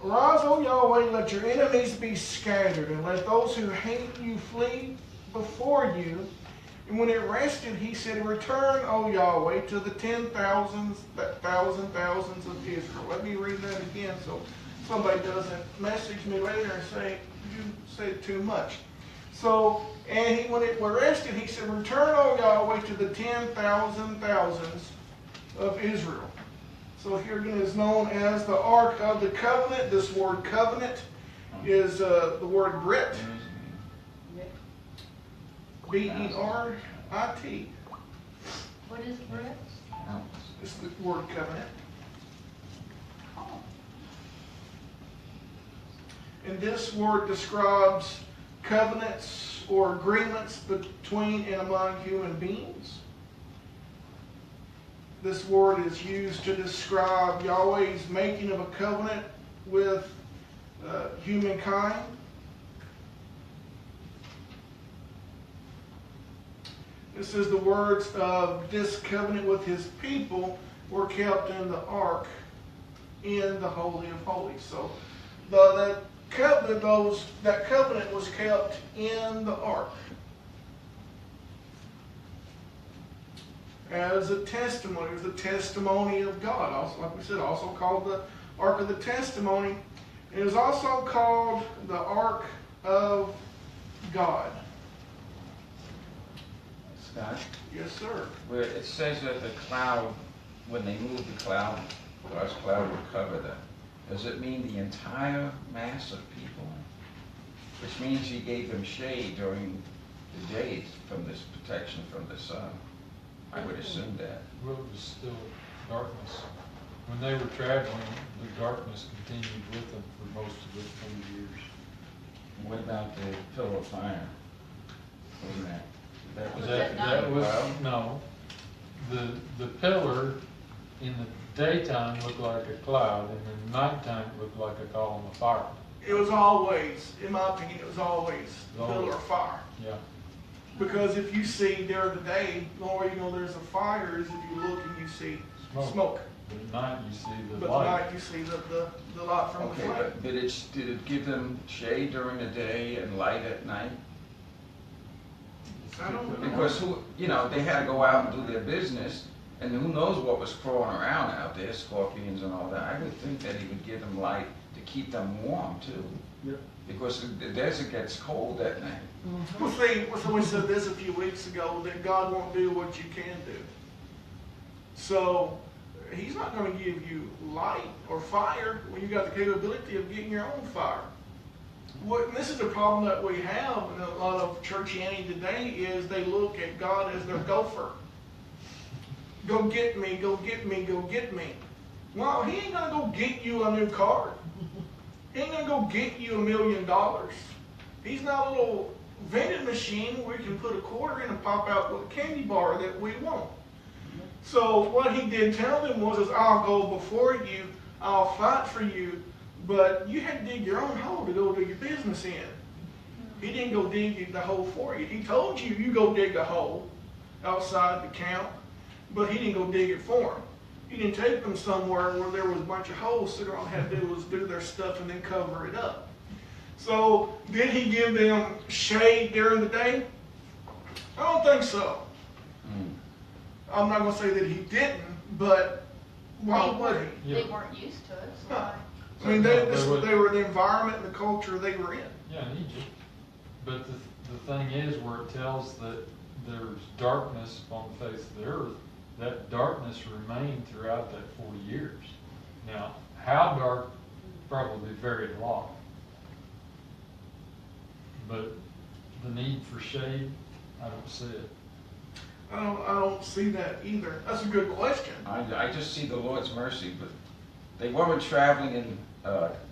Arise, O Yahweh, let your enemies be scattered, and let those who hate you flee before you. And when it rested, he said, return, O Yahweh, to the 10,000s of Israel. Let me read that again so somebody doesn't message me later and say, you said too much. So, and when it rested, he said, return, O Yahweh, to the 10,000s of Israel. So here again is known as the Ark of the Covenant. This word covenant is the word Brit. B-E-R-I-T. What is Brit? It's the word covenant. And this word describes covenants or agreements between and among human beings. This word is used to describe Yahweh's making of a covenant with humankind. This is the words of this covenant with his people were kept in the ark in the Holy of Holies. So that covenant was kept in the ark as a testimony. It was the testimony of God. Also, like we said, also called the Ark of the Testimony. It is also called the Ark of God. Scott? Yes, sir. Where it says that the cloud, when they moved the cloud, God's cloud would cover them. Does it mean the entire mass of people? Which means he gave them shade during the days from this protection from the sun. I would assume that. Well, it was still darkness. When they were traveling, the darkness continued with them for most of the 20 years. What about the pillar of fire? Wasn't that? That was no. The pillar in the daytime looked like a cloud, and in the nighttime it looked like a column of fire. It was always, in my opinion, it was always a pillar of fire. Yeah. Because if you see during the day, the only way you know there's a fire is if you look and you see smoke. But at night you see the but light. But at night you see the light from the flame. But did it give them shade during the day and light at night? I don't know. Because they had to go out and do their business, and who knows what was crawling around out there, scorpions and all that. I would think that he would give them light to keep them warm too. Yeah. Because the desert gets cold at night. Mm-hmm. Well, see, so we said this a few weeks ago, that God won't do what you can do. So he's not going to give you light or fire when you got the capability of getting your own fire. And this is the problem that we have in a lot of churchianity today, is they look at God as their gopher. Go get me, go get me, go get me. Well, he ain't going to go get you a new car. He ain't going to go get you $1 million. He's not a little vending machine where you can put a quarter in and pop out with a candy bar that we want. So what he did tell them was, I'll go before you, I'll fight for you, but you had to dig your own hole to go do your business in. He didn't go dig the hole for you. He told you, you go dig a hole outside the camp, but he didn't go dig it for them. He didn't take them somewhere where there was a bunch of holes, so all they had to do was do their stuff and then cover it up. So did he give them shade during the day? I don't think so. I'm not going to say that he didn't, but why would he? They weren't used to it. So No. I mean, they were the environment and the culture they were in. Yeah, in Egypt. But the thing is, where it tells that there's darkness on the face of the earth, that darkness remained throughout that 40 years. Now, how dark? Probably varied a lot. But the need for shade, I don't see it. I don't see that either. That's a good question. I just see the Lord's mercy, but they weren't traveling in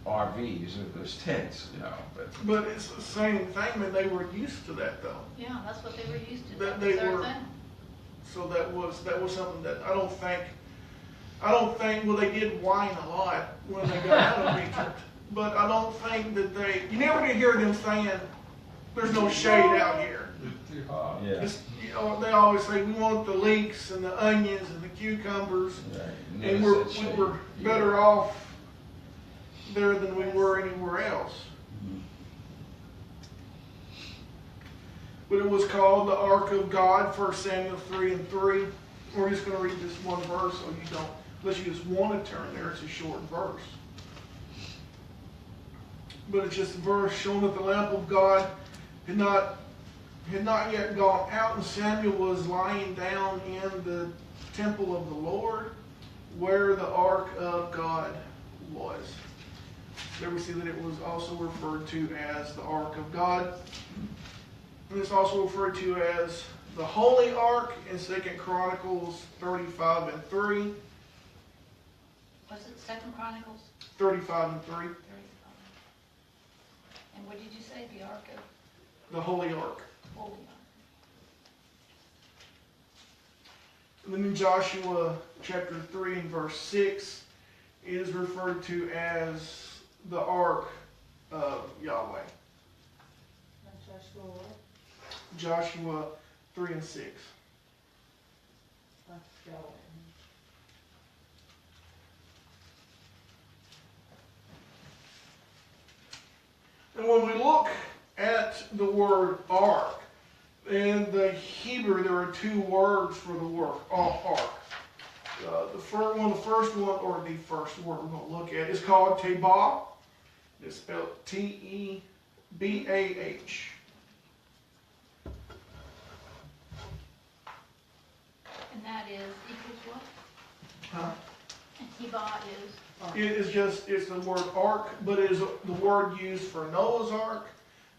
RVs. It was tents, But it's the same thing. I mean, they were used to that, though. yeah, that's what they were used to. That That was they their were- thing. So that was something that I don't think, well, they did whine a lot when they got out of Egypt, but I don't think that you never did hear them saying, there's no shade out here. It's too hot. Yeah. It's, they always say, we want the leeks and the onions and the cucumbers, Right. and we were better off there than we were anywhere else. But it was called the Ark of God, 1 Samuel 3:3. We're just going to read this one verse so you don't, unless you just want to turn there, it's a short verse. But it's just a verse showing that the lamp of God had not yet gone out, and Samuel was lying down in the temple of the Lord where the Ark of God was. There we see that it was also referred to as the Ark of God. And it's also referred to as the Holy Ark in 2 Chronicles 35:3. Was it Second Chronicles 35:3. 35? And what did you say, the Ark of The Holy Ark. Holy Ark? And then in Joshua chapter 3 and verse 6, it is referred to as the Ark of Yahweh. Joshua what? Joshua 3 and 6. Yahweh. And when we look at the word ark, in the Hebrew there are two words for the word ark. The first one we're going to look at is called Tebah. It's spelled Tebah. And that is equals what? Huh? And Tebah is? It's the word ark, but it is the word used for Noah's Ark,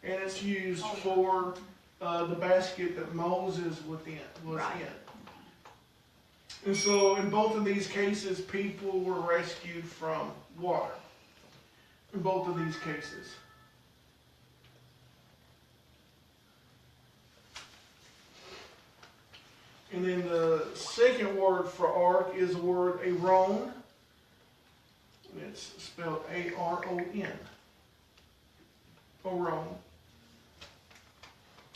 and it's used for the basket that Moses was in. And so in both of these cases, people were rescued from water. In both of these cases. And then the second word for ark is the word Aaron. It's spelled A-R-O-N. Aaron.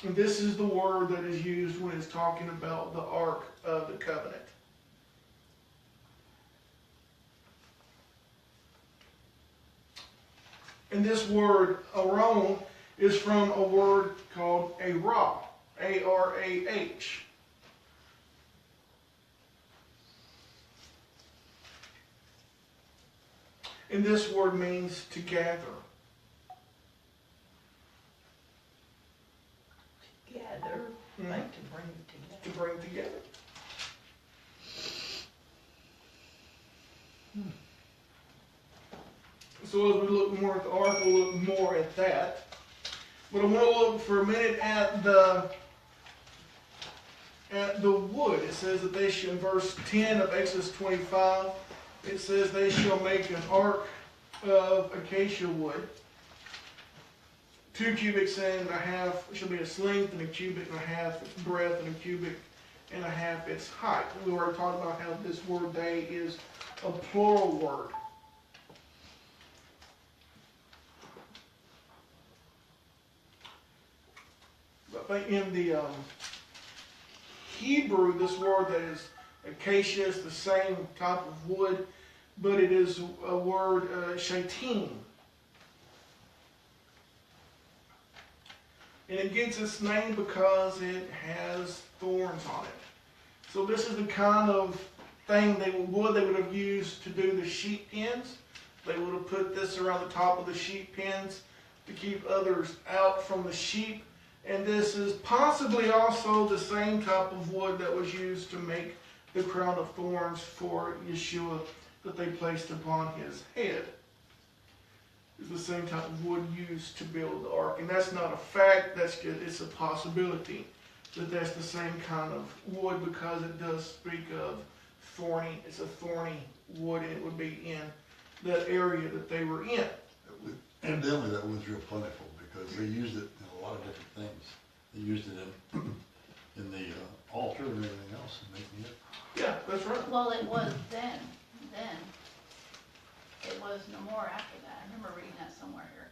And this is the word that is used when it's talking about the Ark of the Covenant. And this word Aaron is from a word called Arah. A-R-A-H. And this word means to gather. Gather, like to bring together. To bring together. So as we look more at the ark, we'll look more at that. But I want to look for a minute at the wood. It says that they shall, in verse 10 of Exodus 25, it says they shall make an ark of acacia wood. 2 cubits and a half shall be its length, and a cubit and a half its breadth, and a cubit and a half its height. We already talked about how this word they is a plural word. But in the Hebrew, this word that is acacia is the same type of wood, but it is a word shatim. And it gets its name because it has thorns on it. So this is the kind of thing they would have used to do the sheep pens. They would have put this around the top of the sheep pens to keep others out from the sheep. And this is possibly also the same type of wood that was used to make the crown of thorns for Yeshua that they placed upon his head. It's the same type of wood used to build the ark. And that's not a fact, it's a possibility that that's the same kind of wood, because it does speak of thorny. It's a thorny wood, and it would be in that area that they were in. Evidently that was real plentiful, because they used it in a lot of different things. They used it in the altar and everything else, and making it. Yeah, that's right. Well, it was then. It was no more after that. I remember reading that somewhere here.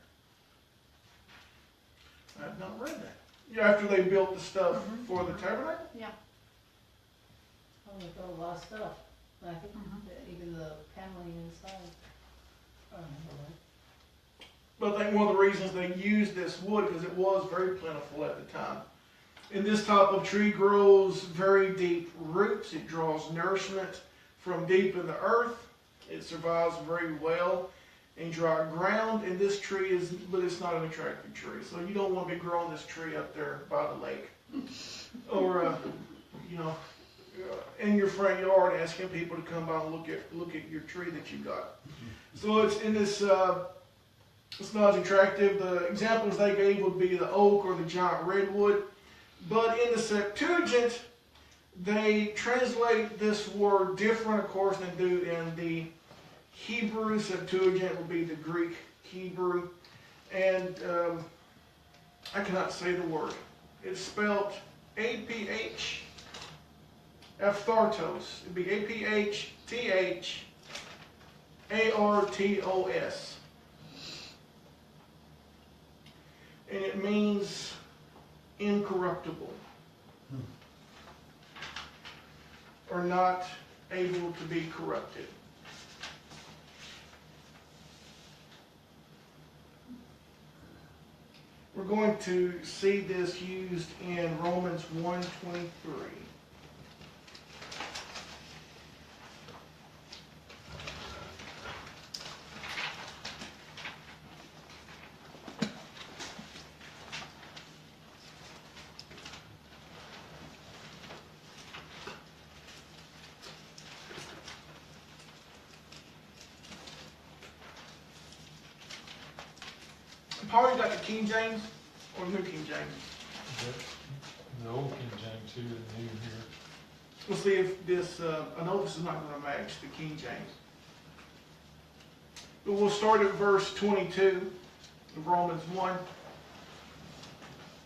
I've not read that. Yeah, after they built the stuff for the tabernacle? Yeah. Oh, they built a lot of stuff. I think that even the paneling inside. I don't remember But I think one of the reasons they used this wood, because it was very plentiful at the time. And this type of tree grows very deep roots. It draws nourishment from deep in the earth. It survives very well in dry ground. And this tree is, but it's not an attractive tree. So you don't want to be growing this tree up there by the lake. Or, in your front yard asking people to come by and look at your tree that you got. So it's in this, it's not as attractive. The examples they gave would be the oak or the giant redwood. But in the Septuagint, they translate this word different, of course, than do in the Hebrew. Septuagint would be the Greek Hebrew. And I cannot say the word. It's spelled A-P-H, aphthartos. It'd be A-P-H-T-H-A-R-T-O-S. And it means incorruptible, or not able to be corrupted. We're going to see this used in Romans 1:23. Paul, you got the King James or New King James? The old King James here and new here. We'll see if this, I know this is not going to match the King James. But we'll start at verse 22 of Romans 1.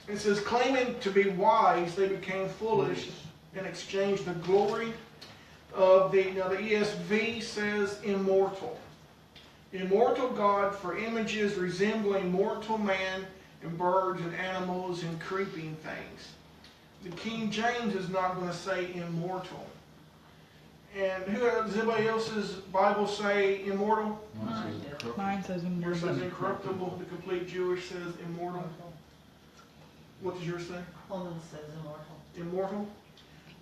It says, claiming to be wise, they became foolish and exchanged the glory of the, now the ESV says immortal. Immortal God for images resembling mortal man and birds and animals and creeping things. The King James is not going to say immortal. And does anybody else's Bible say immortal? Mine says Yours says immortal. incorruptible. The complete Jewish says immortal. What does yours say? Holman says immortal. Immortal?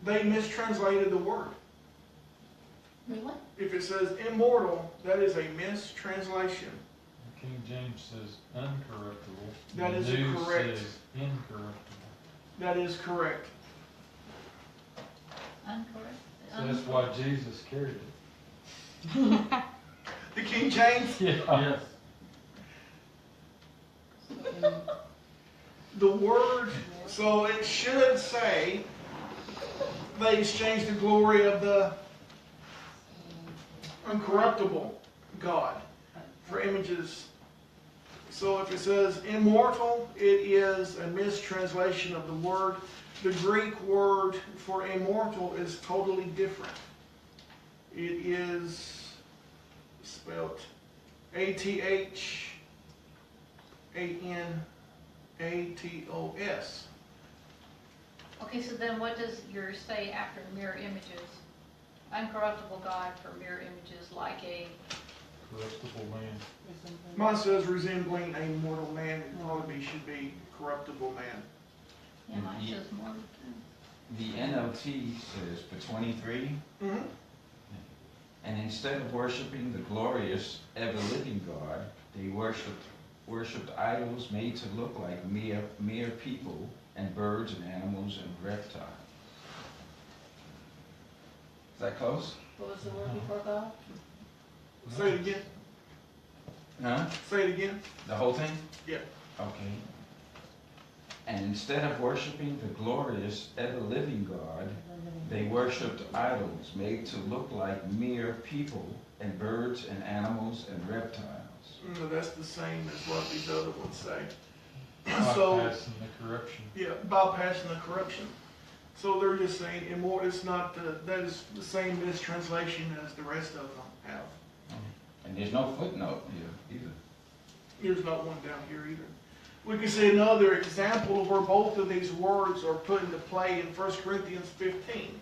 They mistranslated the word. Really? If it says immortal, that is a mistranslation. King James says uncorruptible. That is The New correct. says incorruptible. That is correct. Uncorrect? So that's why Jesus carried it. The King James, Yeah. the word, so it should say they exchanged the glory of the uncorruptible God for images. So if it says immortal, it is a mistranslation of the word. The Greek word for immortal is totally different. It is spelled A-T-H-A-N-A-T-O-S. Okay, so then what does yours say after mirror images? Uncorruptible God for mirror images like a, Corruptible man. Mine says resembling a mortal man. It probably should be corruptible man. yeah, mine Yeah. says more. The NLT says for 23, Mm-hmm. and instead of worshiping the glorious, ever-living God, they worshipped idols made to look like mere people and birds and animals and reptiles. Is that close? What was the word before God? Say it again. Huh? Say it again. The whole thing? Yeah. Okay. And instead of worshiping the glorious, ever-living God, they worshipped idols made to look like mere people and birds and animals and reptiles. No, that's the same as what these other ones say. So, Bypassing the corruption. yeah, bypassing the corruption. So they're just saying immortal. It's not that is the same mistranslation as the rest of them have. And there's no footnote here either. There's not one down here either. We can see another example of where both of these words are put into play in 1 Corinthians 15.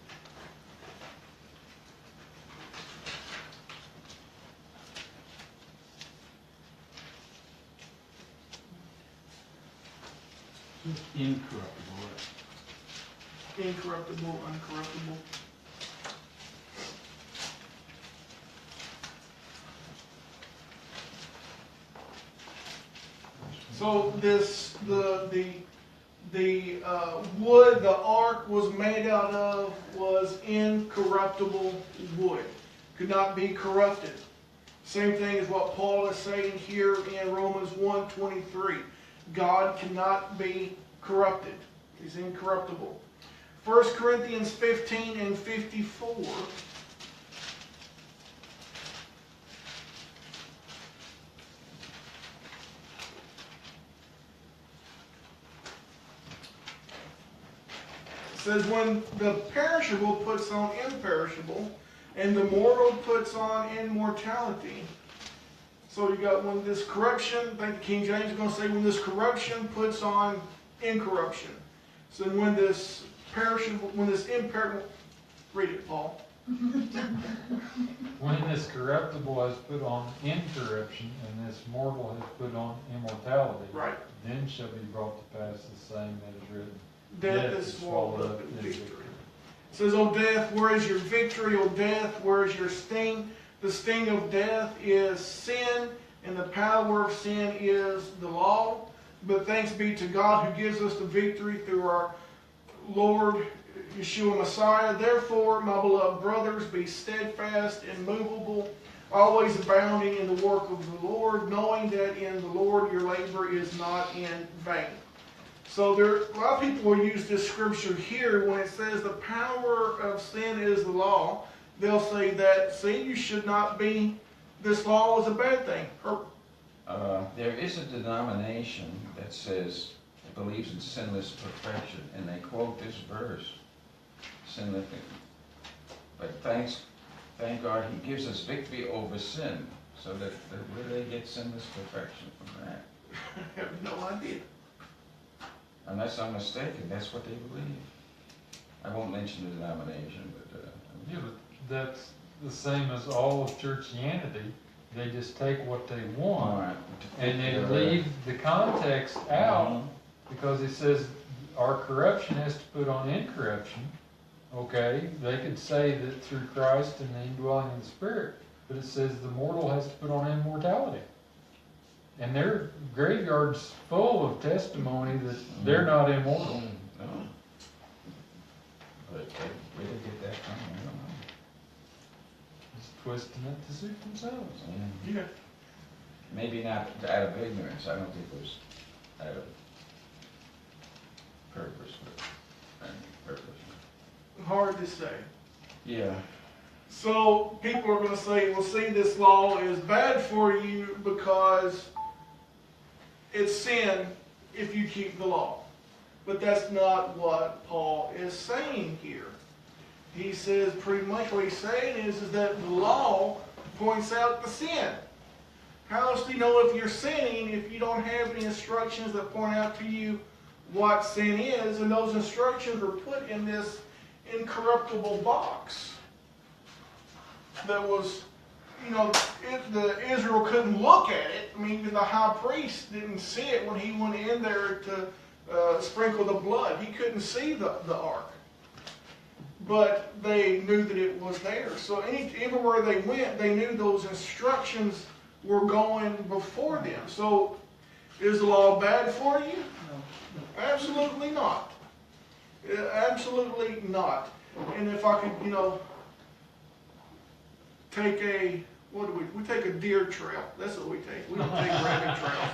Incorruptible. Incorruptible, uncorruptible. So the wood the ark was made out of was incorruptible wood. Could not be corrupted. Same thing as what Paul is saying here in Romans 1:23. God cannot be corrupted. He's incorruptible. 1 Corinthians 15 and 54. It says, when the perishable puts on imperishable, and the mortal puts on immortality. So you got when this corruption, I think the King James is going to say, when this corruption puts on incorruption. So when this perishable, when this imperishable, read it, Paul. When this corruptible has put on incorruption, and this mortal has put on immortality, Right. then shall be brought to pass the same that is written. Death is swallowed up in victory. It says, O death, where is your victory? O death, where is your sting? The sting of death is sin, and the power of sin is the law. But thanks be to God who gives us the victory through our Lord Yeshua Messiah. Therefore, my beloved brothers, be steadfast and immovable, always abounding in the work of the Lord, knowing that in the Lord your labor is not in vain. So a lot of people will use this scripture here when it says the power of sin is the law. They'll say that, see, you should not be, this law is a bad thing. There is a denomination that says it believes in sinless perfection, and they quote this verse, sinless. But thank God He gives us victory over sin. So that where do they get sinless perfection from that? I have no idea. Unless I'm mistaken, that's what they believe. I won't mention the denomination, but Yeah, but that's the same as all of churchianity. They just take what they want Alright. and they leave the context out because it says our corruption has to put on incorruption. Okay, they could say that through Christ and the indwelling of the Spirit, but it says the mortal has to put on immortality. And their graveyard's full of testimony that they're not immortal. No. But where did they get that from? I don't know. Just twisting it to suit themselves. Yeah. Maybe not out of ignorance. I don't think it was out of purpose, but purpose. Hard to say. Yeah. So people are going to say, well, see, this law is bad for you because it's sin if you keep the law. But that's not what Paul is saying here. He says pretty much what he's saying is that the law points out the sin. How else do you know if you're sinning if you don't have any instructions that point out to you what sin is? And those instructions were put in this incorruptible box that was, you know, Israel couldn't look at it. I mean, even the high priest didn't see it when he went in there to sprinkle the blood. He couldn't see the ark. But they knew that it was there. So everywhere they went, they knew those instructions were going before them. So is the law bad for you? No. Absolutely not. Absolutely not. And if I could, you know, take a, we take a deer trail. That's what we take. We don't take rabbit trails.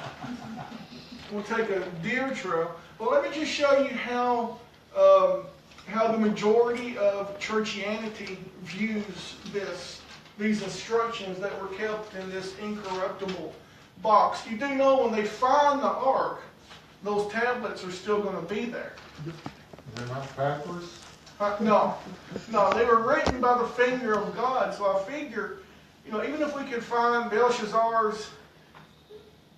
We'll take a deer trail. Well, let me just show you how the majority of churchianity views these instructions that were kept in this incorruptible box. You do know when they find the ark, those tablets are still going to be there. They're not backwards? No, they were written by the finger of God. So I figure, you know, even if we could find Belshazzar's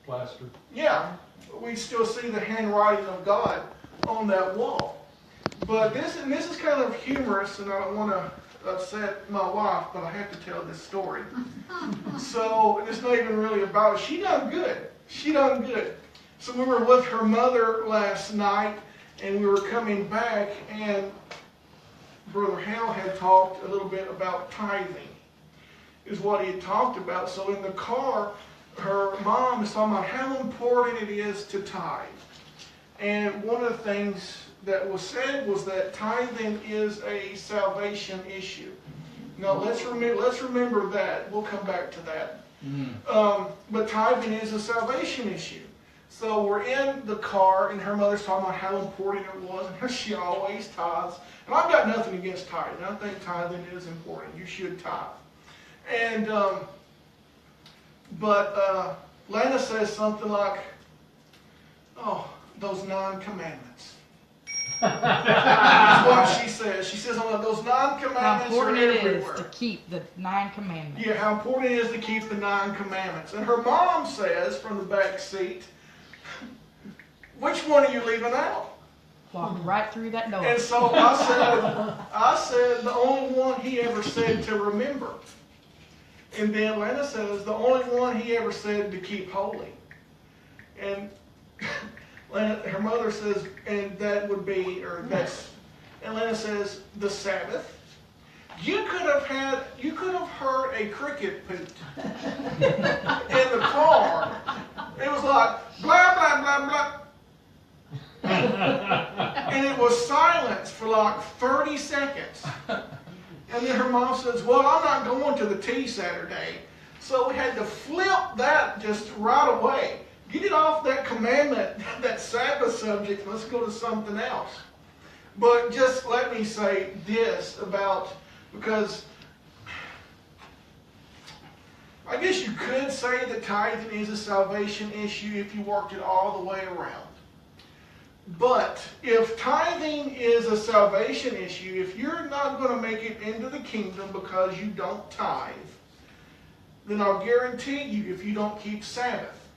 Plaster. yeah, we still see the handwriting of God on that wall. But this is kind of humorous, and I don't want to upset my wife, but I have to tell this story. So it's not even really about it. She done good. So we were with her mother last night, and we were coming back, and Brother Hale had talked a little bit about tithing, is what he had talked about. So in the car, her mom is talking about how important it is to tithe. And one of the things that was said was that tithing is a salvation issue. Now let's remember that. We'll come back to that. But tithing is a salvation issue. So we're in the car, and her mother's talking about how important it was, and how she always tithes. And I've got nothing against tithing. I think tithing is important. You should tithe. And but Lana says something like, "Oh, those 9 commandments." That's what she says. She says, "Oh, those 9 How commandments are important it is everywhere." to keep the 9 commandments. Yeah, how important it is to keep the 9 commandments. And her mom says from the back seat, "Which one are you leaving out?" Walk right through that door. And so I said, "The only one he ever said to remember." And then Lana says, "The only one he ever said to keep holy." And her mother says, "And that would be, or that's," and Lana says, "The Sabbath." You could have heard a cricket poot in the car. It was like, blah, blah, blah, blah. And it was silence for like 30 seconds. And then her mom says, "Well, I'm not going to the tea Saturday." So we had to flip that just right away. Get it off that commandment, that Sabbath subject, and let's go to something else. But just let me say this about, because I guess you could say that tithing is a salvation issue if you worked it all the way around. But if tithing is a salvation issue, if you're not going to make it into the kingdom because you don't tithe, then I'll guarantee you, if you don't keep Sabbath,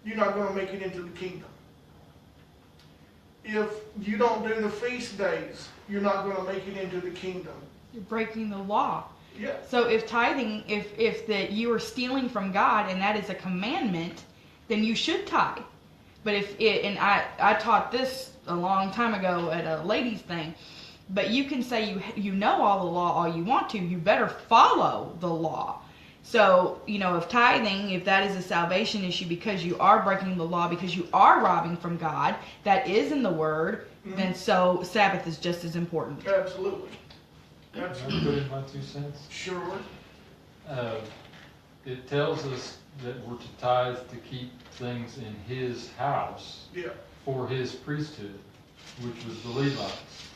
you're not going to make it into the kingdom. If you don't do the feast days, you're not going to make it into the kingdom. You're breaking the law. Yeah. So if tithing, if that you are stealing from God and that is a commandment, then you should tithe. But if it, and I taught this a long time ago at a ladies thing, but you can say you know all the law all you want to, you better follow the law. So, if tithing, if that is a salvation issue because you are breaking the law, because you are robbing from God, that is in the Word, then so Sabbath is just as important. Absolutely. Can I put in my 2 cents? Sure. It tells us that we're to tithe to keep things in His house for His priesthood, which was the Levites.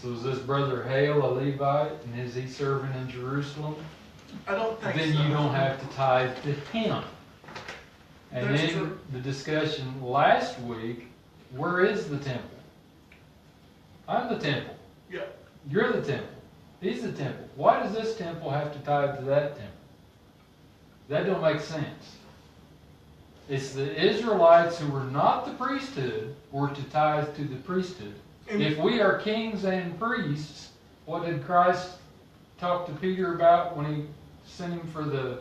So is this brother Hale a Levite, and is he serving in Jerusalem? I don't think Then so. you don't have to tithe to him. And That's then true. the discussion last week, where is the temple? I'm the temple. Yeah. You're the temple. He's the temple. Why does this temple have to tithe to that temple? That don't make sense. It's the Israelites who were not the priesthood were to tithe to the priesthood. If we are kings and priests, what did Christ talk to Peter about when he sent him for the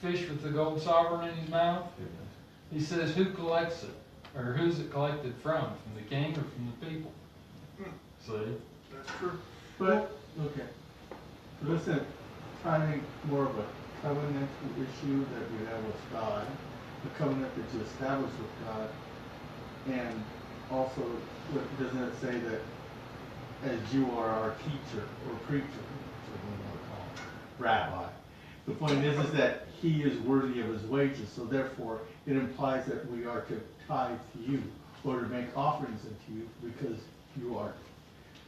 fish with the gold sovereign in his mouth? He says, who collects it? Or who's it collected from? From the king or from the people? See? That's true. But, okay. So this is finding more of a covenantal issue that we have with God, the covenant that you establish with God, and also, doesn't it say that as you are our teacher or preacher, which we want to call him, rabbi, the point is that he is worthy of his wages, so therefore it implies that we are to tithe to you, or to make offerings unto you, because you are.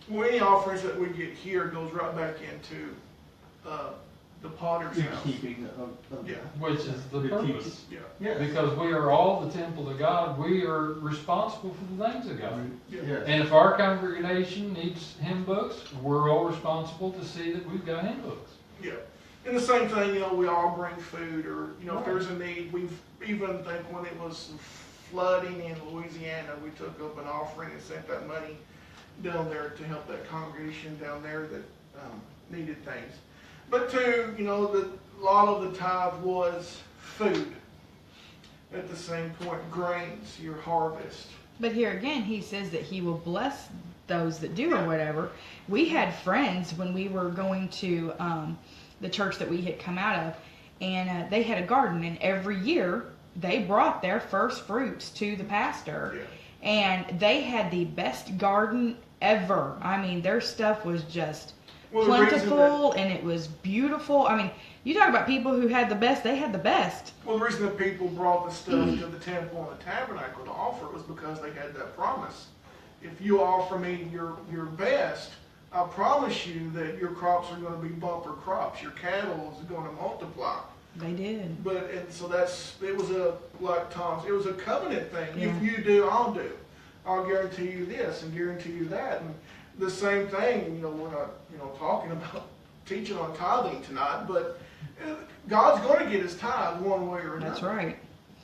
Well, any offerings that we get here goes right back into the potter's The house. keeping of Yeah. Which is the purpose. Yeah. Yes. Because we are all the temple of God. We are responsible for the things of God. Yes. And if our congregation needs hymn books, we're all responsible to see that we've got hymn books. Yeah. And the same thing, we all bring food, or, if there's a need. We've even think when it was flooding in Louisiana, we took up an offering and sent that money down there to help that congregation down there that needed things. But too, a lot of the tithe was food. at the same point, grains, your harvest. But here again, he says that he will bless those that do or whatever. We had friends when we were going to the church that we had come out of, and they had a garden, and every year they brought their first fruits to the pastor, and they had the best garden ever. I mean, their stuff was just plentiful, and it was beautiful. I mean, you talk about people who had the best, they had the best. Well, the reason that people brought the stuff to the temple and the tabernacle to offer was because they had that promise. If you offer me your best, I promise you that your crops are going to be bumper crops. Your cattle is going to multiply. They did. But, and so it was it was a covenant thing. Yeah. If you do, I'll do. I'll guarantee you this and guarantee you that. And the same thing, we're not, talking about teaching on tithing tonight, but God's going to get his tithe one way or another. That's right.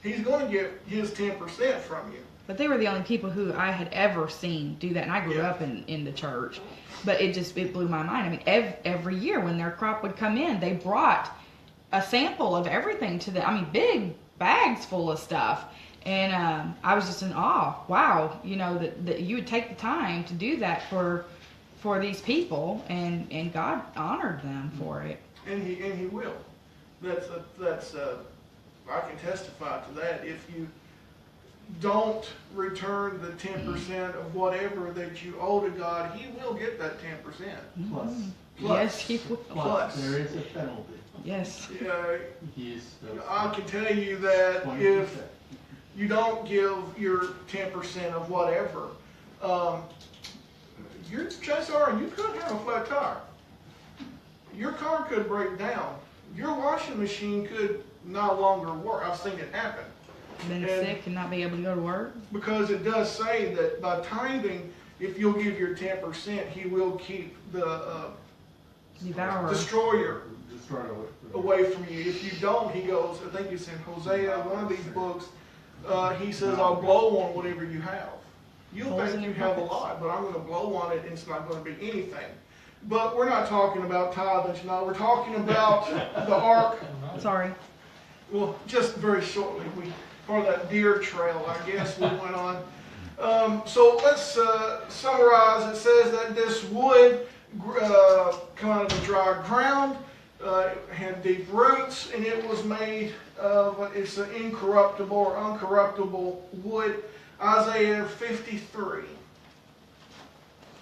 He's going to get his 10% from you. But they were the only people who I had ever seen do that, and I grew up in the church. But it blew my mind. I mean, every year when their crop would come in, they brought a sample of everything to them. I mean, big bags full of stuff. And I was just in awe. Wow, that you would take the time to do that for these people, and God honored them for it. And he will. That's I can testify to that. If you don't return the 10% of whatever that you owe to God, he will get that 10%. Plus. Yes, he will. Plus. There is a penalty. Yes. I can tell you that if you don't give your 10% of whatever, your chances are you could have a flat tire. Your car could break down. Your washing machine could no longer work. I've seen it happen. Been sick and not be able to go to work? Because it does say that by tithing, if you'll give your 10%, he will keep the destroyer away from you. If you don't, he goes, I think it's in Hosea, one of these books, he says, I'll blow on whatever you have. You'll think you have a lot, but I'm going to blow on it and it's not going to be anything. But we're not talking about tithing tonight. We're talking about the ark. Sorry. Well, just very shortly, part of that deer trail, I guess, we went on. So let's summarize. It says that this wood come out of the dry ground, had deep roots, and it was made of, it's an incorruptible or uncorruptible wood. Isaiah 53.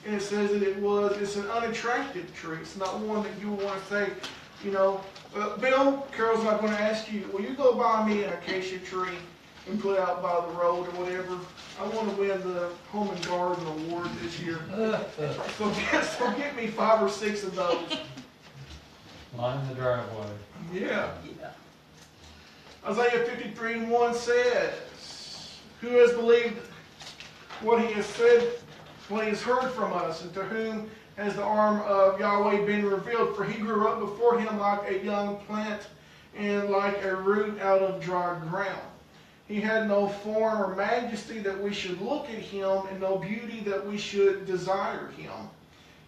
And it says that it's an unattractive tree. It's not one that you want to say, Bill, Carol's not going to ask you, will you go buy me an acacia tree and put it out by the road or whatever? I want to win the Home and Garden Award this year. So get me 5 or 6 of those. Line the driveway. Yeah. Isaiah 53:1 says, who has believed what he has said, what he has heard from us, and to whom has the arm of Yahweh been revealed? For he grew up before him like a young plant and like a root out of dry ground. He had no form or majesty that we should look at him, and no beauty that we should desire him.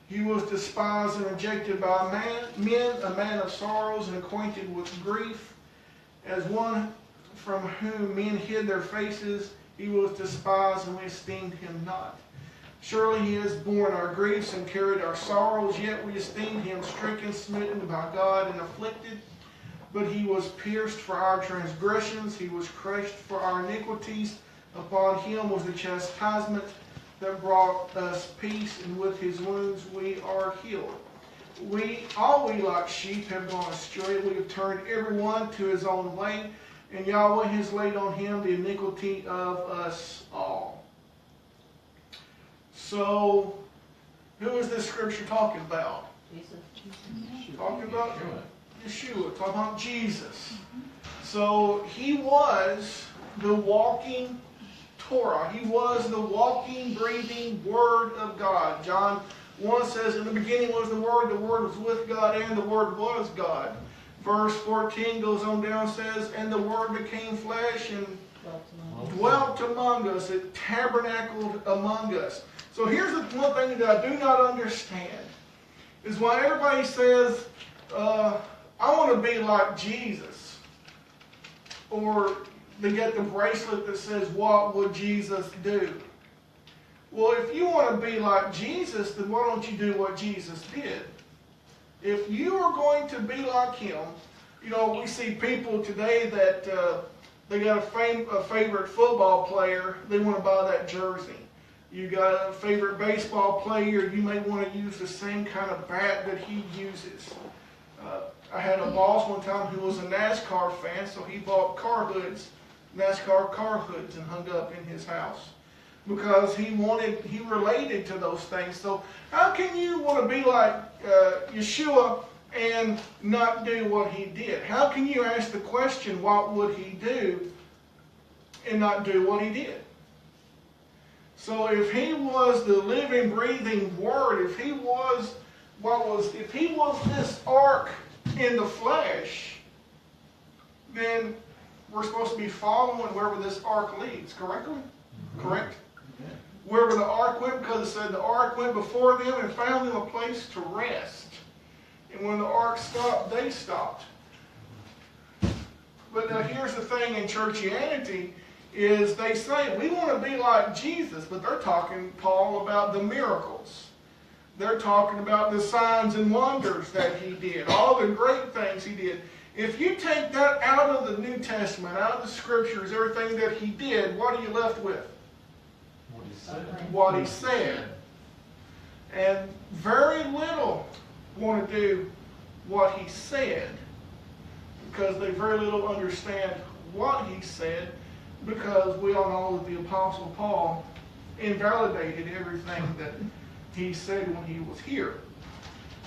He was despised and rejected by men, a man of sorrows and acquainted with grief. As one from whom men hid their faces, he was despised, and we esteemed him not. Surely he has borne our griefs and carried our sorrows, yet we esteemed him stricken, smitten by God, and afflicted. But he was pierced for our transgressions, he was crushed for our iniquities. Upon him was the chastisement that brought us peace, and with his wounds we are healed. All we like sheep have gone astray. We have turned everyone to his own way, and Yahweh has laid on him the iniquity of us all. So, who is this scripture talking about? Jesus. Talking about Yeshua, talking about Jesus. So, he was the walking Torah. He was the walking, breathing Word of God. John 1 says, in the beginning was the Word was with God, and the Word was God. Verse 14 goes on down and says, and the Word became flesh and dwelt among us. It tabernacled among us. So here's the one thing that I do not understand, is why everybody says, I want to be like Jesus. Or they get the bracelet that says, "What would Jesus do?" Well, if you want to be like Jesus, then why don't you do what Jesus did? If you are going to be like him, you know, we see people today that they got a favorite football player, they want to buy that jersey. You got a favorite baseball player, you may want to use the same kind of bat that he uses. I had a boss one time who was a NASCAR fan, so he bought NASCAR car hoods, and hung up in his house because he related to those things. So how can you want to be like Yeshua and not do what he did? How can you ask the question, what would he do, and not do what he did? So if he was the living, breathing Word, if he was this ark in the flesh, then we're supposed to be following wherever this ark leads, correctly? Mm-hmm. Correct? Yeah. Wherever the ark went, because it said the ark went before them and found them a place to rest. And when the ark stopped, they stopped. But now here's the thing in churchianity, is they say, we want to be like Jesus, but they're talking, Paul, about the miracles. They're talking about the signs and wonders that he did, all the great things he did. If you take that out of the New Testament, out of the Scriptures, everything that he did, what are you left with? What he said. What he said. And very little want to do what he said, because they very little understand what he said, because we all know that the Apostle Paul invalidated everything that he said when he was here.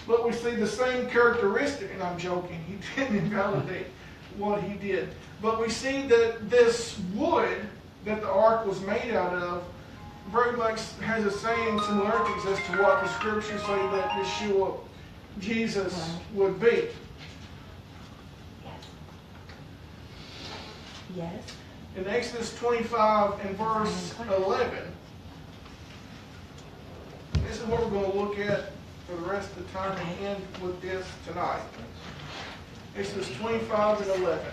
But we see the same characteristic, and I'm joking, he didn't invalidate what he did. But we see that this wood that the ark was made out of very much has the same similarities as to what the Scriptures say that Yeshua, Jesus, would be. Yes. In Exodus 25 and verse 11, this is what we're going to look at for the rest of the time and end with this tonight. Exodus 25 and 11.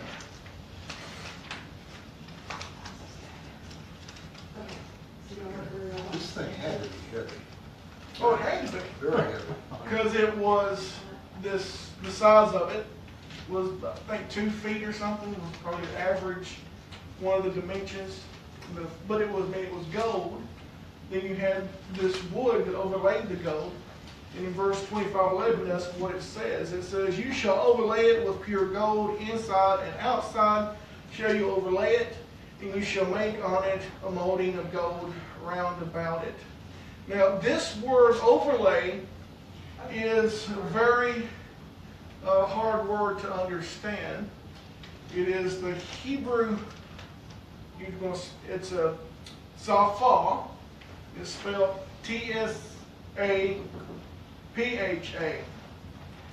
This thing had to be heavy, Oh, it had to be. very heavy. Because it was the size of it was, I think, 2 feet or something. It was probably the average, one of the dimensions. But it was gold. Then you had this wood that overlaid the gold. And in verse 25:11, that's what it says. It says, "You shall overlay it with pure gold, inside and outside shall you overlay it, and you shall make on it a molding of gold round about it." Now, this word overlay is a very hard word to understand. It is the Hebrew, it's a Saphah. It's spelled T-S-A-P-H-A.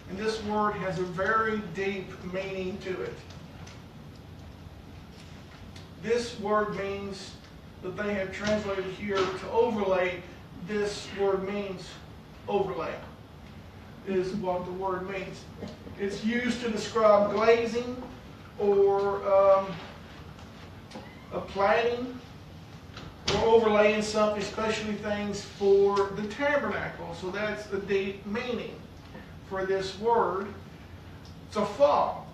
And this word has a very deep meaning to it. This word means, that they have translated here to overlay, this word means overlay, is what the word means. It's used to describe glazing or a plating, or overlaying something, especially things for the tabernacle. So that's the deep meaning for this word, Saphah.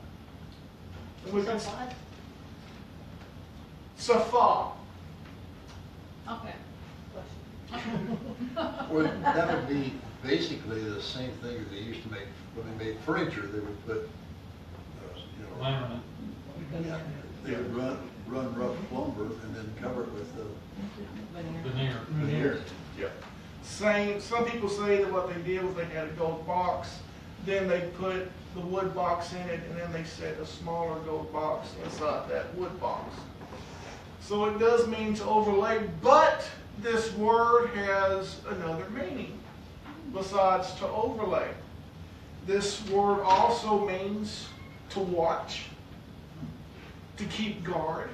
Saphah. Okay. Well, that would be basically the same thing that they used to make, when they made furniture, they would put, Laminate. they would run rough lumber and then cover it with the Veneer. veneer. Yeah. Some people say that what they did was they had a gold box, then they put the wood box in it, and then they set a smaller gold box inside that wood box. So it does mean to overlay, but this word has another meaning besides to overlay. This word also means to watch, to keep guard.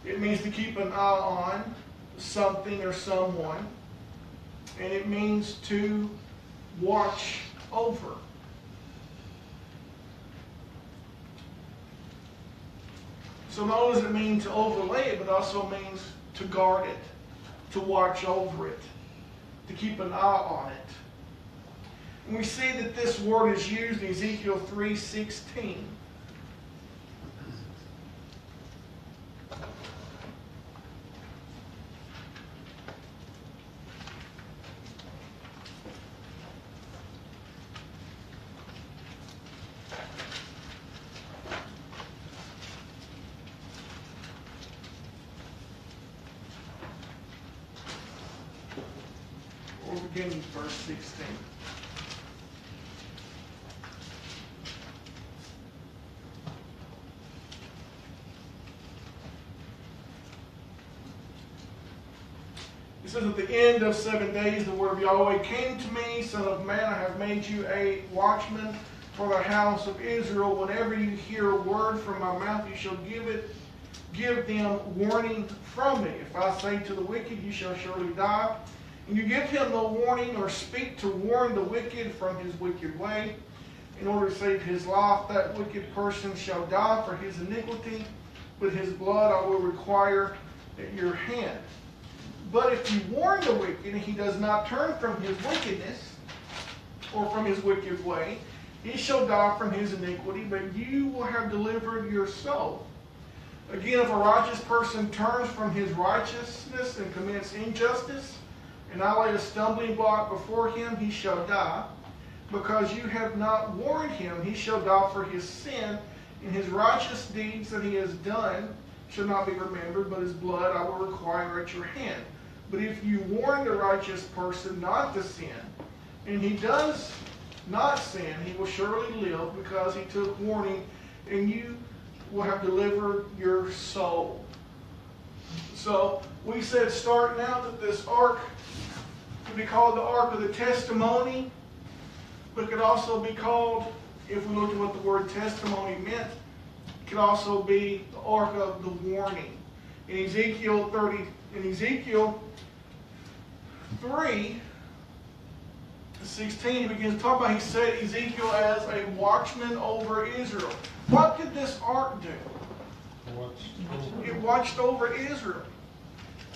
It means to keep an eye on something or someone. And it means to watch over. So not only does it mean to overlay it, but also means to guard it, to watch over it, to keep an eye on it. And we see that this word is used in Ezekiel 3:16. We'll begin with verse 16. It says, at the end of 7 days, the word of Yahweh came to me, Son of man, I have made you a watchman for the house of Israel. Whenever you hear a word from my mouth, you shall give them warning from me. If I say to the wicked, you shall surely die, and you give him no warning or speak to warn the wicked from his wicked way, in order to save his life, that wicked person shall die for his iniquity, but his blood I will require at your hand. But if you warn the wicked, and he does not turn from his wickedness, or from his wicked way, he shall die from his iniquity, but you will have delivered your soul. Again, if a righteous person turns from his righteousness and commits injustice, and I lay a stumbling block before him, he shall die. Because you have not warned him, he shall die for his sin, and his righteous deeds that he has done shall not be remembered, but his blood I will require at your hand. But if you warn the righteous person not to sin, and he does not sin, he will surely live, because he took warning, and you will have delivered your soul. So we said starting out that this ark could be called the Ark of the Testimony, but it could also be called, if we look at what the word testimony meant, it could also be the Ark of the Warning. In Ezekiel 3:16, he begins to talk about, he set Ezekiel as a watchman over Israel. What did this ark do? It watched over Israel.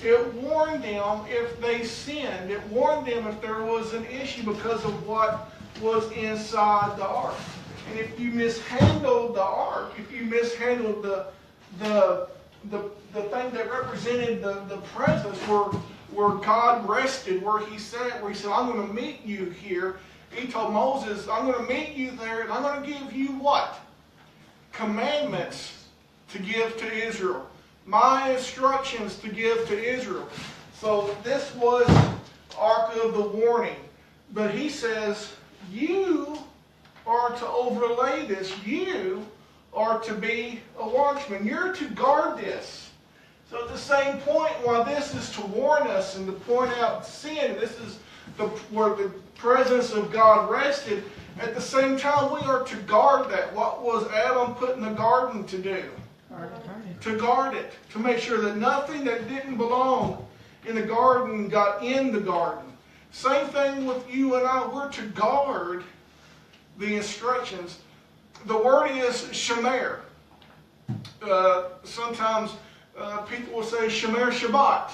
It warned them if they sinned. It warned them if there was an issue because of what was inside the ark. And if you mishandled the ark, if you mishandled the thing that represented the presence where God rested, where he said, I'm going to meet you here. He told Moses, I'm going to meet you there, and I'm going to give you what? Commandments to give to Israel. My instructions to give to Israel. So this was Ark of the Warning. But he says, you are to overlay this. You are to be a watchman. You're to guard this. So at the same point, while this is to warn us and to point out sin, this is where the presence of God rested, at the same time we are to guard that. What was Adam put in the garden to do? To guard it. To make sure that nothing that didn't belong in the garden got in the garden. Same thing with you and I. We're to guard the instructions. The word is shemer. Sometimes people will say shemer Shabbat.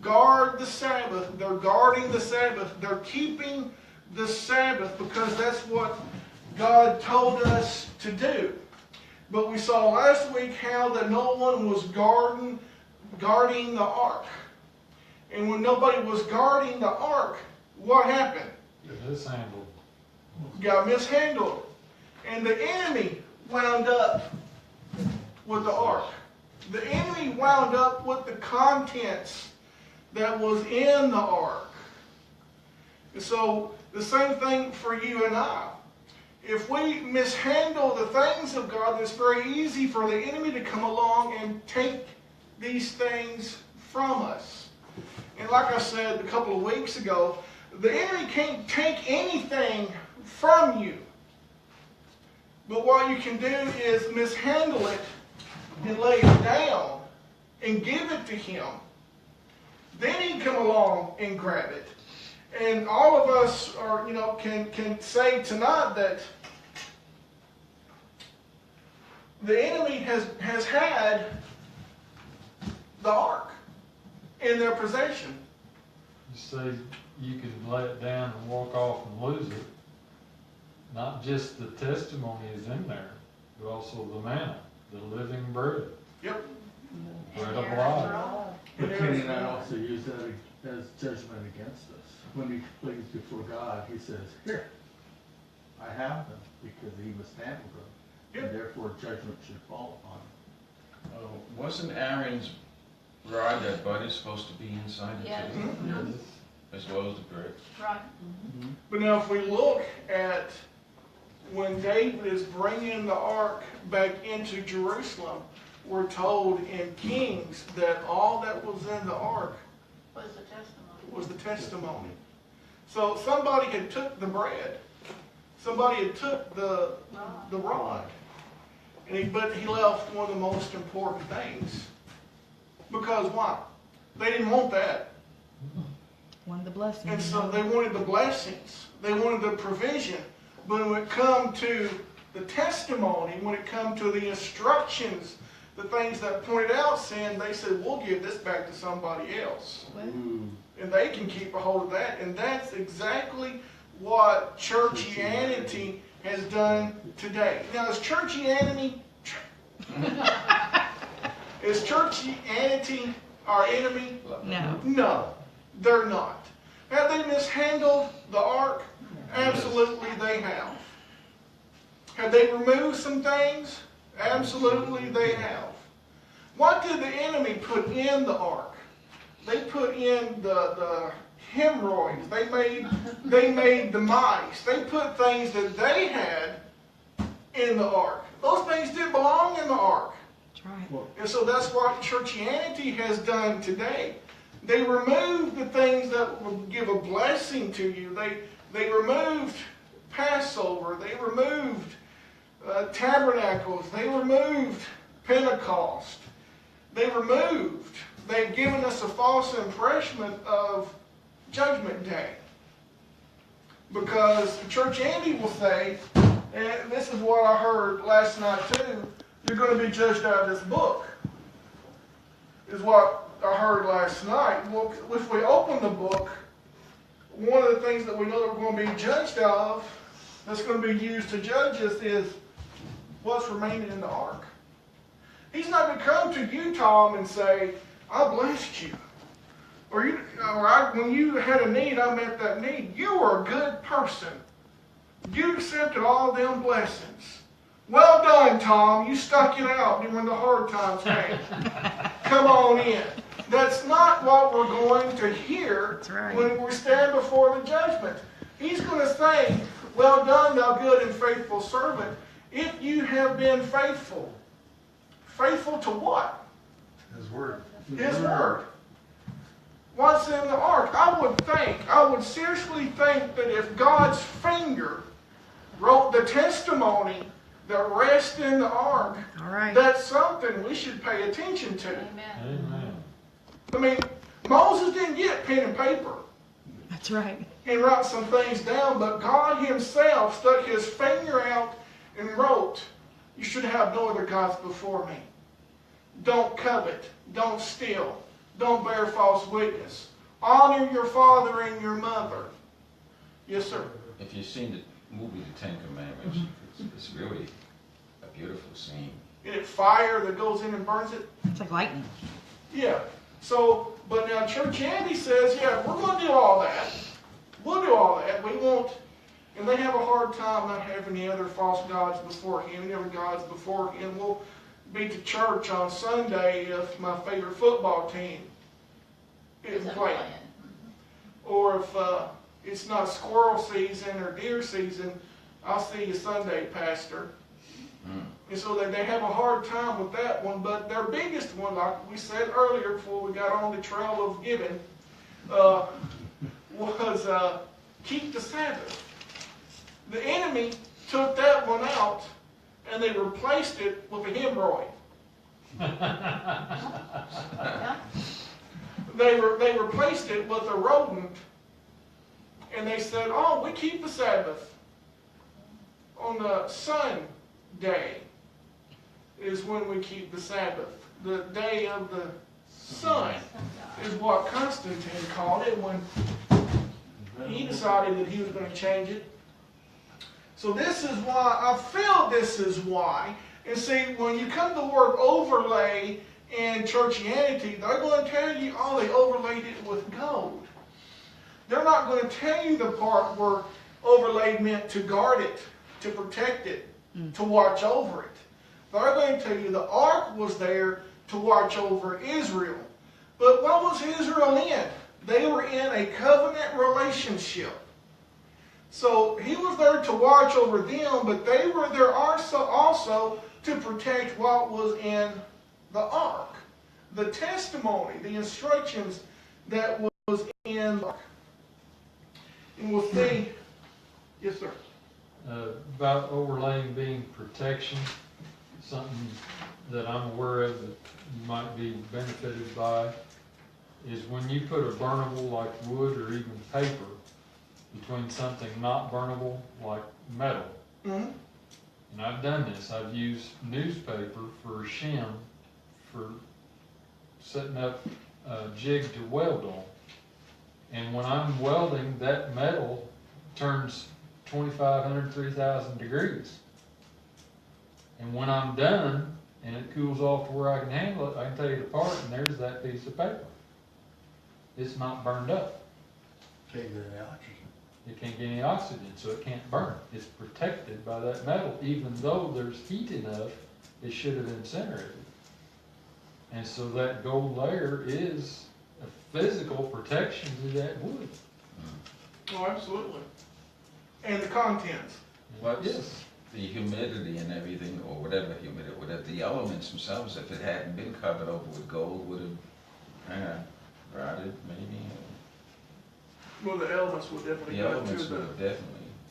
Guard the Sabbath. They're guarding the Sabbath. They're keeping the Sabbath because that's what God told us to do. But we saw last week how that no one was guarding the ark. And when nobody was guarding the ark, what happened? Mishandled. Got mishandled. And the enemy wound up with the ark. The enemy wound up with the contents that was in the ark. And so the same thing for you and I. If we mishandle the things of God, it's very easy for the enemy to come along and take these things from us. And like I said a couple of weeks ago, the enemy can't take anything from you. But what you can do is mishandle it and lay it down and give it to him. Then he can come along and grab it. And all of us are, can say tonight that the enemy has had the ark in their possession. You say you can lay it down and walk off and lose it. Not just the testimony is in there, but also the manna, the living bread, Yep. bread of life. But can he not also use that as judgment against us? When he pleads before God, he says, here, I have them, because he mishandled them. Yep. And therefore judgment should fall upon him. Wasn't Aaron's rod, that bud is supposed to be inside it Yes. too? Yes. As well as the bread? Right. But now if we look at when David is bringing the ark back into Jerusalem, we're told in Kings that all that was in the ark What is the testimony? was the testimony. So somebody had took the bread, somebody had took the rod, but he left one of the most important things. Because why? They didn't want that. One of the blessings. And so they wanted the blessings. They wanted the provision. But when it come to the testimony, when it come to the instructions, the things that pointed out sin, they said, we'll give this back to somebody else. Ooh. And they can keep a hold of that. And that's exactly what churchianity has done today. Now, is churchianity our enemy? No. No, they're not. Have they mishandled the ark? Absolutely they have. Have they removed some things? Absolutely they have. What did the enemy put in the ark? They put in the hemorrhoids. They made the mice. They put things that they had in the ark. Those things didn't belong in the ark. That's right. Well, And so that's what churchianity has done today. They removed the things that would give a blessing to you. They removed Passover. They removed tabernacles. They removed Pentecost. They've given us a false impression of Judgment Day. Because churchianity will say, and this is what I heard last night too, you're going to be judged out of this book, is what I heard last night. Well, if we open the book, one of the things that we know that we're going to be judged out of, that's going to be used to judge us, is what's remaining in the ark. He's not going to come to you, Tom, and say, I blessed you. When you had a need, I met that need. You were a good person. You accepted all them blessings. Well done, Tom. You stuck it out when the hard times came. Come on in. That's not what we're going to hear when we stand before the judgment. He's going to say, well done, thou good and faithful servant. If you have been faithful. Faithful to what? His word. His word. What's in the ark? I would seriously think that if God's finger wrote the testimony that rests in the ark, All right. that's something we should pay attention to. Amen. Amen. I mean, Moses didn't get pen and paper That's right. and write some things down, but God himself stuck his finger out and wrote, you should have no other gods before me. Don't covet. Don't steal. Don't bear false witness. Honor your father and your mother. Yes, sir. If you've seen the movie The Ten Commandments, it's really a beautiful scene. Isn't it fire that goes in and burns it? It's like lightning. Yeah. So, but now churchianity says, yeah, we're going to do all that. We'll do all that. We won't, and they have a hard time not having any other false gods before him, any other gods before him. We'll be to church on Sunday if my favorite football team isn't playing. Or if it's not squirrel season or deer season, I'll see you Sunday, Pastor. And so they have a hard time with that one, but their biggest one, like we said earlier before we got on the trail of giving, was keep the Sabbath. The enemy took that one out and they replaced it with a hemorrhoid. They replaced it with a rodent, and they said, oh, we keep the Sabbath on the Sunday. is when we keep the Sabbath. The day of the sun is what Constantine called it when he decided that he was going to change it. So this is why, I feel this is why. And see, when you come to the word overlay in churchianity, they're going to tell you, oh, they overlaid it with gold. They're not going to tell you the part where overlaid meant to guard it, to protect it, to watch over it. They're going to tell you the ark was there to watch over Israel. But what was Israel in? They were in a covenant relationship. So he was there to watch over them, but they were there also to protect what was in the ark. The testimony, the instructions that was in the ark. And we'll see. Yes, sir. About overlaying being protection, something that I'm aware of that you might be benefited by is when you put a burnable like wood or even paper between something not burnable like metal. Mm-hmm. And I've done this. I've used newspaper for a shim for setting up a jig to weld on. And when I'm welding, that metal turns 2,500, 3,000 degrees. And when I'm done, and it cools off to where I can handle it, I can take it apart, and there's that piece of paper. It's not burned up. Can't get any oxygen. It can't get any oxygen, so it can't burn. It's protected by that metal, even though there's heat enough, it should have incinerated. And so that gold layer is a physical protection to that wood. Oh, absolutely. And the contents. What's the humidity and everything, or whatever the elements themselves, if it hadn't been covered over with gold, would have kind of rotted, maybe? Well, the elements would definitely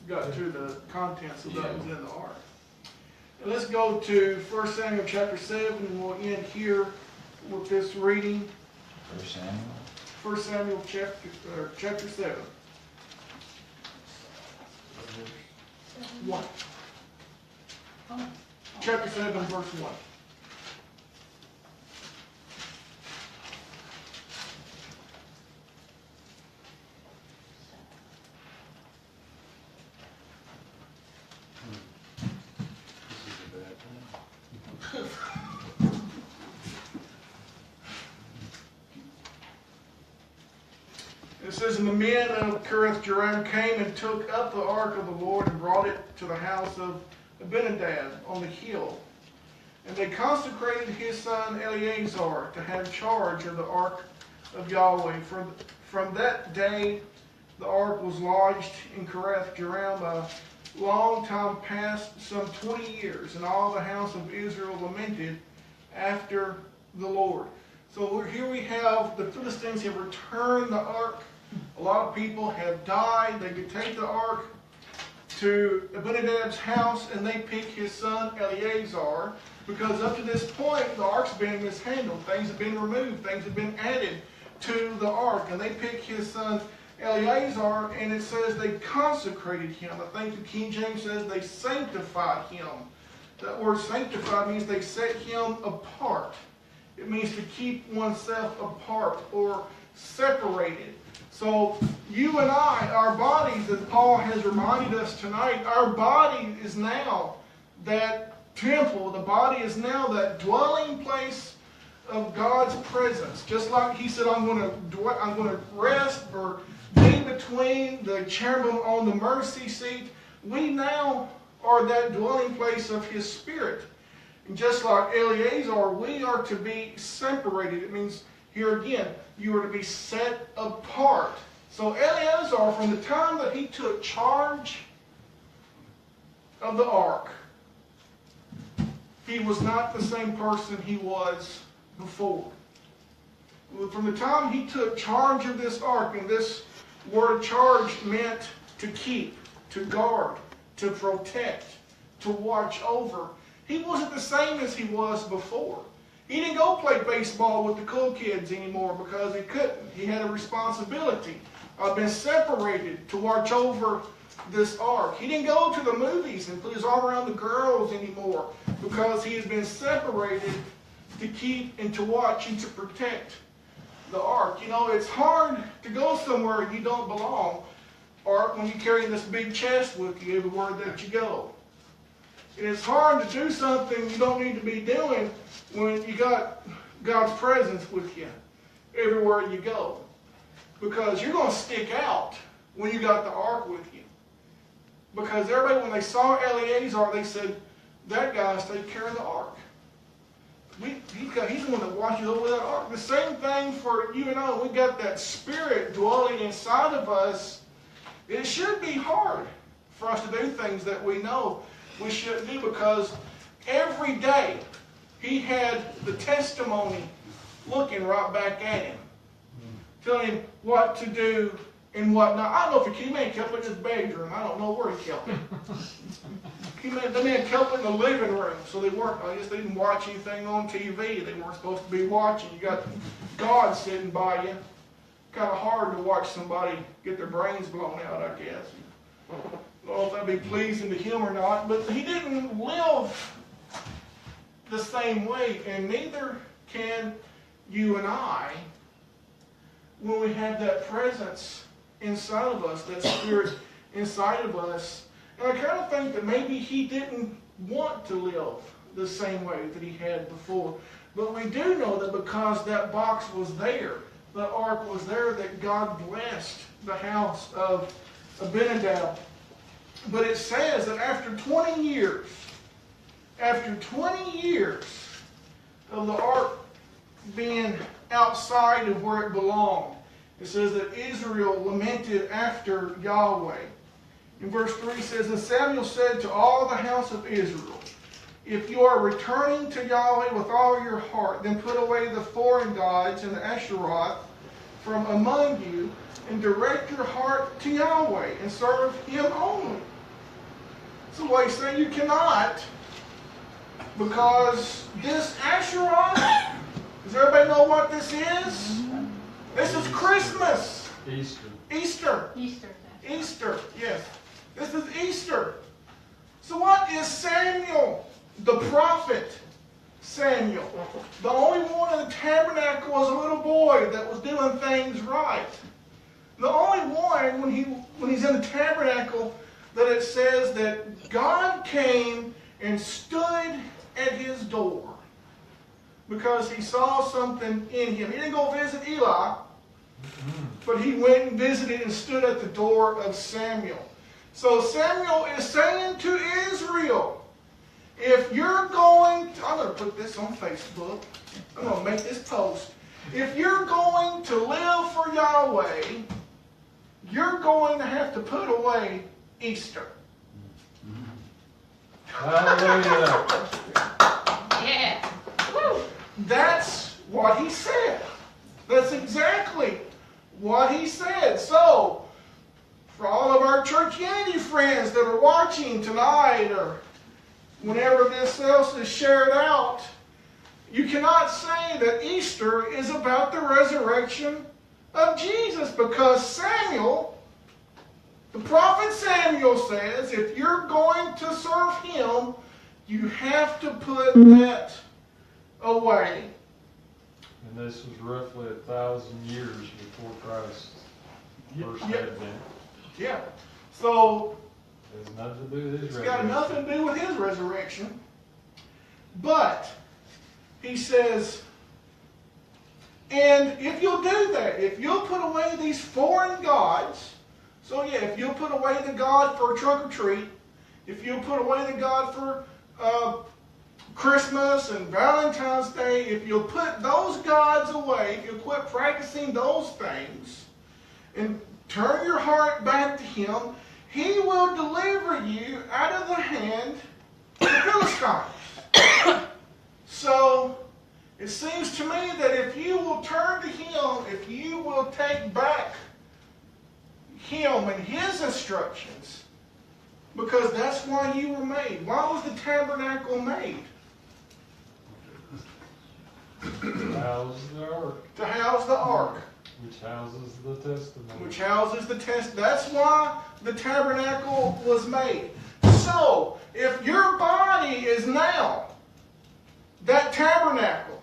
got to the contents of that was in the ark. And let's go to 1 Samuel chapter 7, and we'll end here with this reading. 1 Samuel? 1 Samuel chapter 7. 1. Chapter 7, verse 1. It says, and the men of Kiriath-Jearim came and took up the ark of the Lord and brought it to the house of Abinadab on the hill. And they consecrated his son Eleazar to have charge of the ark of Yahweh. From that day the ark was lodged in Kiriath-Jearim a long time past, some 20 years, and all the house of Israel lamented after the Lord. So here we have the Philistines have returned the ark. A lot of people have died. They could take the ark to Abinadab's house and they pick his son Eleazar, because up to this point the ark's been mishandled. Things have been removed. Things have been added to the ark, and they pick his son Eleazar, and it says they consecrated him. I think the King James says they sanctified him. That word sanctified means they set him apart. It means to keep oneself apart or separated. So you and I, our bodies, as Paul has reminded us tonight, our body is now that temple. The body is now that dwelling place of God's presence. Just like he said, I'm going to rest or be between the cherubim on the mercy seat. We now are that dwelling place of his spirit. And just like Eleazar, we are to be separated. It means, here again, you are to be set apart. So Eleazar, from the time that he took charge of the ark, he was not the same person he was before. From the time he took charge of this ark, and this word charge meant to keep, to guard, to protect, to watch over, he wasn't the same as he was before. He didn't go play baseball with the cool kids anymore because he couldn't. He had a responsibility. I've been separated to watch over this ark. He didn't go to the movies and put his arm around the girls anymore because he has been separated to keep and to watch and to protect the ark. You know, it's hard to go somewhere you don't belong, or when you carry this big chest with you everywhere that you go. And it's hard to do something you don't need to be doing when you got God's presence with you everywhere you go. Because you're going to stick out when you got the ark with you. Because everybody, when they saw Eleazar, they said, that guy's taking care of the ark. He's the one that watches over that ark. The same thing for you and I. We got that spirit dwelling inside of us. It should be hard for us to do things that we know we shouldn't do, because every day he had the testimony looking right back at him, telling him what to do and what not. I don't know if he may have kept it in his bedroom. I don't know where he kept it. They may have kept it in the living room, so they weren't. I guess they didn't watch anything on TV they weren't supposed to be watching. You got God sitting by you. Kind of hard to watch somebody get their brains blown out, I guess. I don't know if that'd be pleasing to him or not, but he didn't live the same way, and neither can you and I when we have that presence inside of us, that spirit inside of us. And I kind of think that maybe he didn't want to live the same way that he had before. But we do know that because that box was there, the ark was there, that God blessed the house of Abinadab. But it says that after 20 years of the ark being outside of where it belonged, it says that Israel lamented after Yahweh. In verse 3 it says, and Samuel said to all the house of Israel, if you are returning to Yahweh with all your heart, then put away the foreign gods and the Asheroth from among you, and direct your heart to Yahweh, and serve Him only. So what he's saying, you cannot, because this Asheroth, does everybody know what this is? This is Christmas. Easter, yes. This is Easter. So what is Samuel, the prophet Samuel? The only one in the tabernacle was a little boy that was doing things right. The only one, when he's in the tabernacle, that it says that God came and stood at his door because he saw something in him. He didn't go visit Eli, but he went and visited and stood at the door of Samuel. So Samuel is saying to Israel, if you're going to, I'm going to put this on Facebook. I'm going to make this post. If you're going to live for Yahweh, you're going to have to put away Easter. Hallelujah. Yeah. Woo. That's what he said. That's exactly what he said. So, for all of our church unity friends that are watching tonight or whenever this else is shared out, you cannot say that Easter is about the resurrection of Jesus, because Samuel, the prophet Samuel says, if you're going to serve Him, you have to put that away. And this was roughly 1,000 years before Christ's first advent. Yeah. So, It has nothing to do with his it's got resurrection. nothing to do with His resurrection. But, he says, and if you'll do that, if you'll put away these foreign gods, so yeah, if you'll put away the God for trunk or treat, if you'll put away the God for Christmas and Valentine's Day, if you'll put those gods away, if you'll quit practicing those things, and turn your heart back to Him, He will deliver you out of the hand of the Philistines. So, it seems to me that if you will turn to Him, if you will take back Him and His instructions, because that's why you were made. Why was the tabernacle made? To house the ark. To house the ark. Which houses the testimony. which houses the test. That's why the tabernacle was made. So, if your body is now that tabernacle,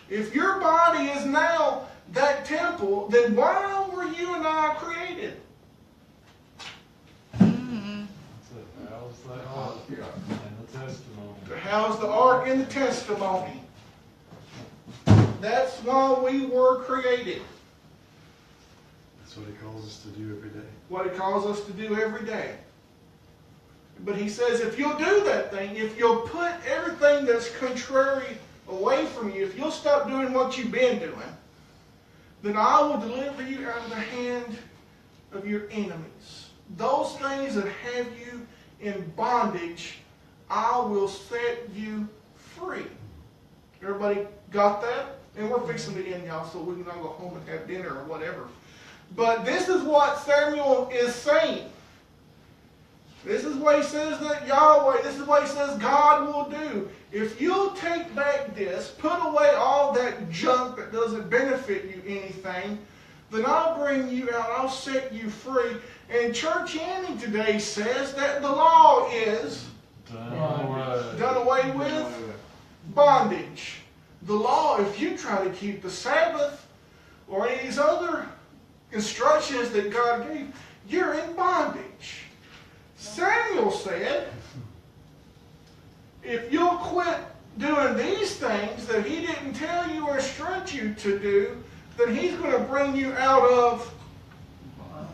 if your body is now that temple, then why were you and I created? To house that ark and the testimony. To house the ark and the testimony. That's why we were created. That's what he calls us to do every day. What He calls us to do every day. But He says if you'll do that thing, if you'll put everything that's contrary away from you, if you'll stop doing what you've been doing, then I will deliver you out of the hand of your enemies. Those things that have you in bondage, I will set you free. Everybody got that? And we're fixing to end, y'all, so we can all go home and have dinner or whatever. But this is what Samuel is saying. This is what he says that Yahweh, this is what he says God will do. If you'll take back this, put away all that junk that doesn't benefit you anything, then I'll bring you out, I'll set you free. And Church Annie today says that the law is done away with bondage. The law, if you try to keep the Sabbath or any of these other instructions that God gave, you're in bondage. Samuel said, if you'll quit doing these things that he didn't tell you or instruct you to do, then he's going to bring you out of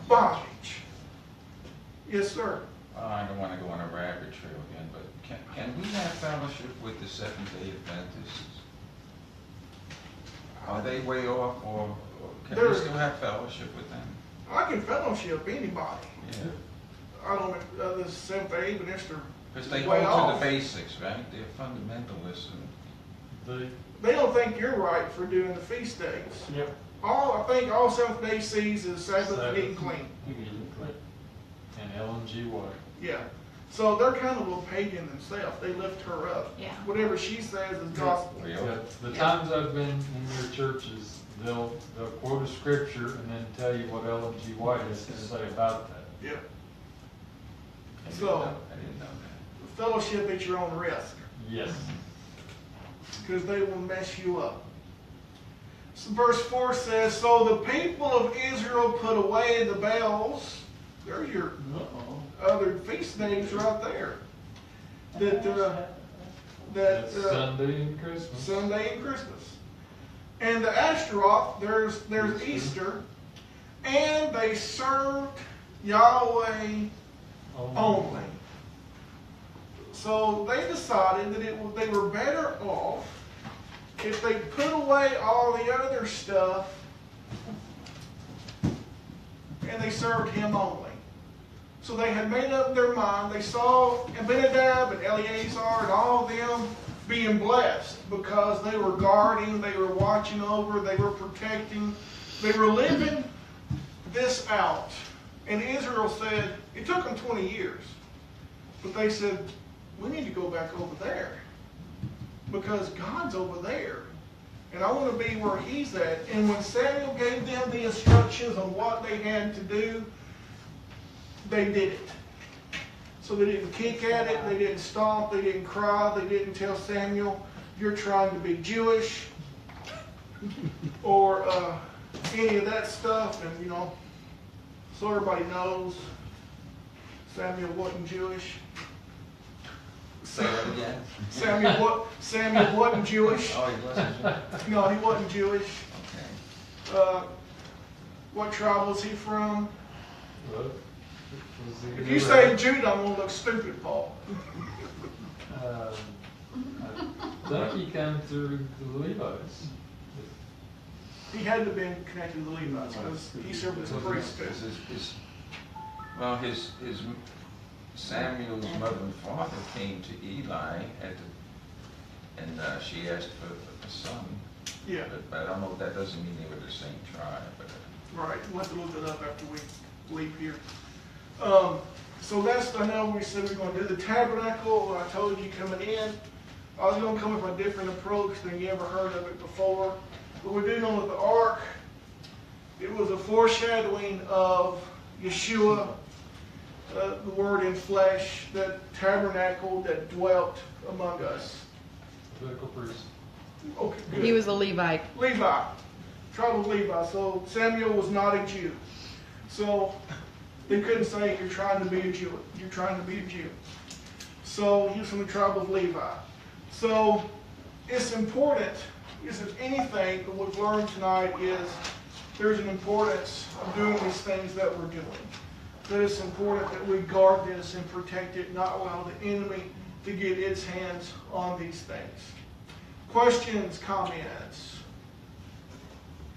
bondage. Yes, sir. I don't want to go on a rabbit trail again, but can we have fellowship with the Seventh-day Adventists? Are they way off, or can we still have fellowship with them? I can fellowship anybody. Yeah. I don't know, the Seventh-day Adventists are Because they way hold off. to the basics, right? They're fundamentalists. And They don't think you're right for doing the feast days. Yep. I think all Seventh-day sees is Sabbath and eating clean. And Ellen G. White. Yeah. So they're kind of a pagan themselves. They lift her up. Yeah. Whatever she says is gospel. Really? The times I've been in your churches, they'll quote a scripture and then tell you what Ellen G. White has to say about that. Yeah. I didn't So- know- I didn't know that. Fellowship at your own risk, Yes. because they will mess you up. So verse 4 says, so the people of Israel put away the Baals. There's your other feast days right there. That's Sunday and Christmas. Sunday and Christmas. And the Ashtaroth, there's Easter. And they served Yahweh only. So they decided that they were better off if they put away all the other stuff and they served him only. So they had made up their mind. They saw Abinadab and Eleazar and all of them being blessed because they were guarding, they were watching over, they were protecting, they were living this out. And Israel said, it took them 20 years, but they said, we need to go back over there because God's over there. And I want to be where he's at. And when Samuel gave them the instructions on what they had to do, they did it. So they didn't kick at it, they didn't stomp, they didn't cry, they didn't tell Samuel, you're trying to be Jewish, or any of that stuff. And you know, so everybody knows Samuel wasn't Jewish. Say that again? Samuel wasn't Jewish. Oh, he wasn't Jewish? No, he wasn't Jewish. Okay. What tribe was he from? Well, If you say Judah, I'm going to look stupid, Paul. I think he came through the Levites. He had to have been connected to the Levites because he served as a priest. His Samuel's mother and father came to Eli and she asked for a son. Yeah, But I don't know if that doesn't mean they were the same tribe. But, right. We'll have to look it up after we leave here. So that's, I know we said we're going to do the tabernacle. I told you coming in, I was going to come with a different approach than you ever heard of it before. But we're doing on with the ark. It was a foreshadowing of Yeshua, the Word in flesh, that tabernacled, that dwelt among us. Levitical priest. Okay, good. He was a Levite. Levi, tribe of Levi. So Samuel was not a Jew. So they couldn't say you're trying to be a Jew. You're trying to be a Jew. So he was from the tribe of Levi. So it's important, is if anything that we've learned tonight is there's an importance of doing these things that we're doing. That it's important that we guard this and protect it, not allow the enemy to get its hands on these things. Questions, comments?